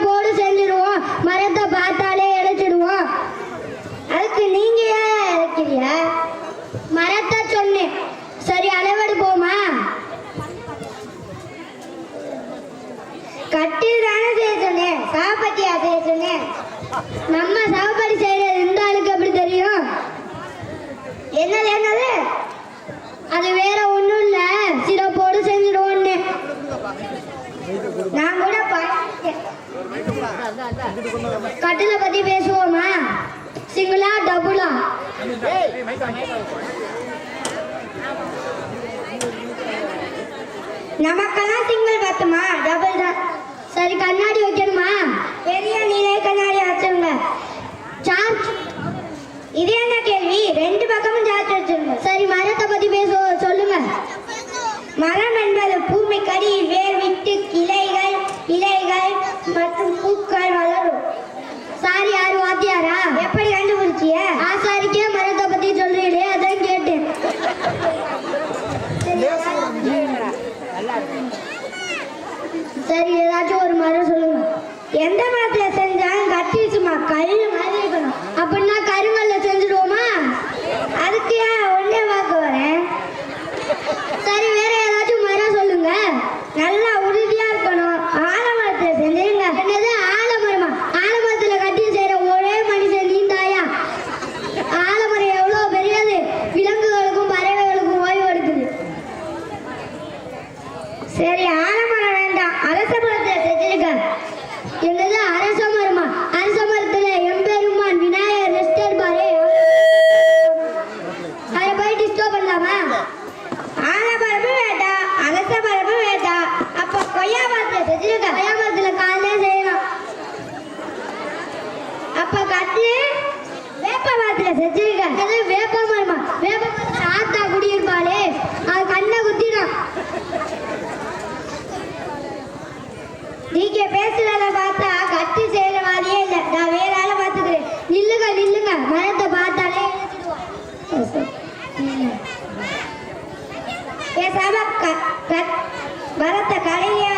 சிறப்போடு செஞ்சிடுவோம், மரத்தை பார்த்தாலே இழைச்சிடுவோம். அதுக்கு நீங்க ஏன் இழைக்கிறீங்க? மரத்தை சொன்னேன். சரி, அளவெடுப்போமா? கட்டில் தானே செய்ய சொன்னேன், சாப்பாட்டியா செய்ய சொன்னேன். நம்ம சாப்பாடு செய்யறது இந்த ஆளுக்கு எப்படி தெரியும்? என்னது? அது வேற ஒண்ணும் இல்ல, சிறப்போடு செஞ்சிடுவோன்னு. நான் கூட கட்டில பத்தி பேசுவோமா? சிங்கிளா டபுளா? நமக்கெல்லாம் சிங்கிள் பத்துமா? டபுள் தான். சரி, கண்ணாடி வைக்கணுமா? பெரிய நீலை கண்ணாடி வச்சுருங்க. சார்ஜ் இது என்ன கேள்வி? ரெண்டு பக்கமும் சார்ஜ் வச்சுருங்க. சரி, மரத்தை பத்தி பேசுவோம், சொல்லுங்க. மரம் என்பது பூமிக்கடியில் வேர் விட்டு இலைகள் மற்றும் பூக்கள் வளரும். சாரி, யாரு வாத்தியாரா? எப்படி கண்டுபிடிச்சிய? ஆசாரிக்கே மரத்தை பத்தி சொல்றீங்களே, அதான் கேட்டேன். சரி, ஏதாச்சும் ஒரு மரம் சொல்லுங்க. எந்த மரத்துல செஞ்சாலும் கட்டி சும்மா கல் மாதிரி இருக்கணும். அப்படின்னா கருங்கல்ல செஞ்சுடுவோமா? அதுக்கு ஏன் ஒன்னே பார்க்க வரேன். சரி, வேற ஏதாச்சும் மரம் சொல்லுங்க. நல்லா உறுதியா இருக்கணும். ஆலமரத்துல செஞ்சிருங்க. என்னது ஆலமரமா? ஆலமரத்துல கட்டி செய்யற ஒரே மனுஷன் நீந்தாயா? ஆலமரம் எவ்வளவு பெரியது, விலங்குகளுக்கும் பறவைகளுக்கும் ஓய்வு எடுக்குது. சரி, ஆலமரம் வேண்டாம், அரச மரத்துல செஞ்சிருக்க. என்னது அரச மரமா? அரச மரத்துல எம்பெருமான் விநாயகர் ரெஸ்ட் எடுப்பாரு, அதை போய் டிஸ்டர்ப் பண்ணலாமா? ஆலமரமும் வேண்டாம், அரச மரமும் வேண்டாம். அப்ப கொய்யா மரத்துல செஞ்சிருக்க. கொய்யா மரத்துல காலையில செய்யலாம். அப்ப கட்டு வேப்ப மரத்துல செஞ்சிருக்க. வேப்ப மரமா? வேப்ப மரத்துல ஆத்தா குடியிருப்பாளே, அது கண்ணை குத்திடும். நீங்க பேசுறத பார்த்தா கட்டி செய்யற மாதிரியே இல்லை. நான் வேற ஆளை பார்த்துக்கிறேன். நில்லுங்க, மரத்தை பார்த்தாலே பேசாம மரத்தை கடையிலே